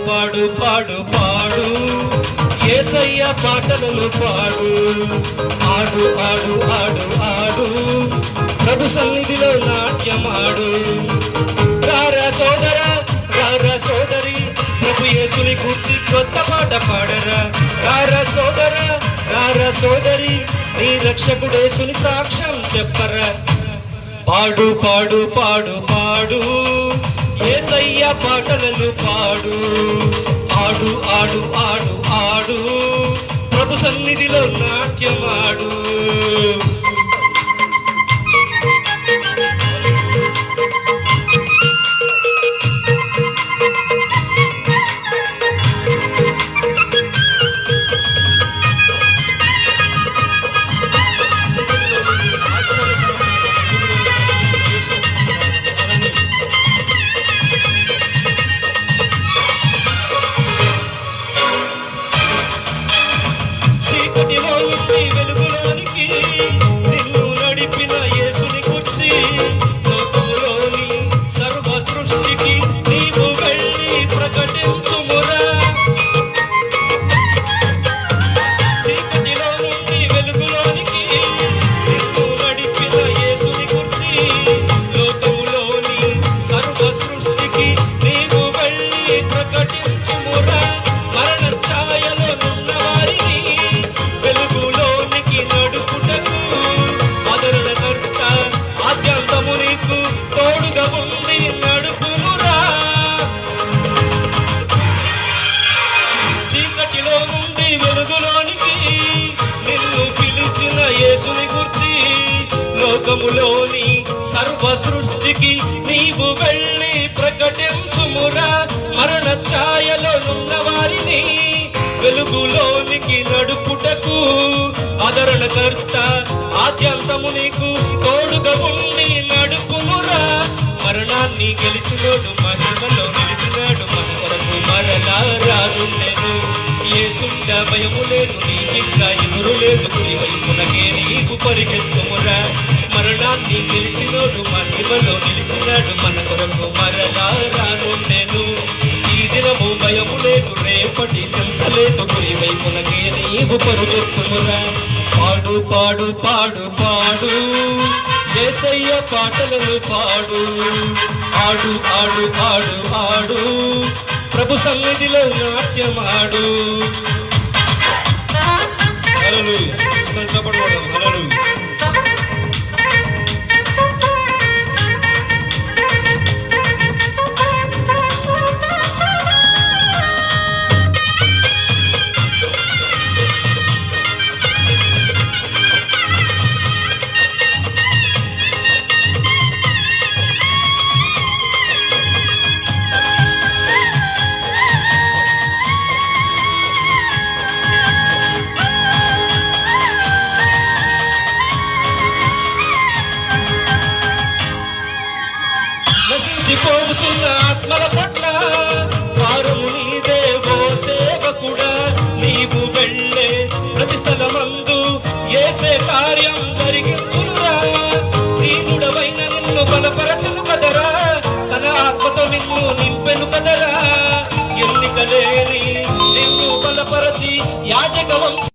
పాడు పాడు పాడు యేసయ్య పాటలను పాడు. ఆడు ఆడు ఆడు ఆడు ప్రభు సన్నిధిలో నాట్యమాడు. రారా సోదరా రారా సోదరి ప్రభు యేసుని గూర్చి కొత్త పాట పాడరా. రారా సోదరా రారా సోదరి నీ రక్షకుడేసుని సాక్ష్యం చెప్పరా. పాడు పాడు పాడు పాడు యేసయ్య పాటలను పాడు. ఆడు ఆడు ఆడు ఆడు ప్రభు సన్నిధిలో నాట్యమాడు. వెలుగులోనికి నిన్ను నడిపిన యేసుని గుర్చి లోకములోని సర్వ సృష్టికి నీవు వెళ్ళి ప్రకటించుమురా. చీకటిలో నుండి వెలుగులోనికి నిన్ను నడిపిన యేసుని గుర్చి లోకములోని సర్వ సృష్టికి నీవు వెళ్ళి ప్రకటించుమురా. మరణ ఛాయలో నున్న వారిని నీకు తోడుగా ఉండి నడుపునురా. చీకటిలో నుండి వెలుగులోనికి నిన్ను పిలిచిన యేసుని గుర్చి లోకములోని సర్వ సృష్టికి నీవు వెళ్ళి ప్రకటించుమురా. మరణ ఛాయలో నున్న వారిని వెలుగులోనికి నడుపుటకు ఆదరణకర్త ఆద్యంతము నీకు తోడుగా ఉండి నడుపుమురా. మరణాన్ని గెలిచినోడు మహిమలో నిలిచినాడు. మన కొరకు మరలా రానుండెను. యేసుండ భయము లేదు నీకింకా ఎదురు లేదు. కుడి వైపునకే నీకు పరిగెత్తుమురా. మరణాన్ని గెలిచినోడు మహిమలో నిలిచినాడు. మన కొరకు మరలా రానుండెను. ఈ దినము భయము లేదు రేపటి చింత లేదు. కుడి వైపునకే నీవు పరుగెత్తుమురా. పాడు పాడు పాడు పాడు యేసయ్య పాటలను పాడు. ఆడు ఆడు ఆడు ఆడు ప్రభు సన్నిధిలో నాట్యమాడు. హల్లెలూయా. హల్లెలూయా. నశించిపోతున్న ఆత్మల పట్ల వారము నీదే ఓ సేవకుడా. నీవు వెళ్ళే ప్రతి స్థలమందు యేసే కార్యం జరిగించునురా. దీనుడవైన నిన్ను బలపరచును కదరా. తన ఆత్మతో నిన్ను నింపెను కదరా. ఎన్నికలేని నిన్ను బలపరచి యాజక వంశ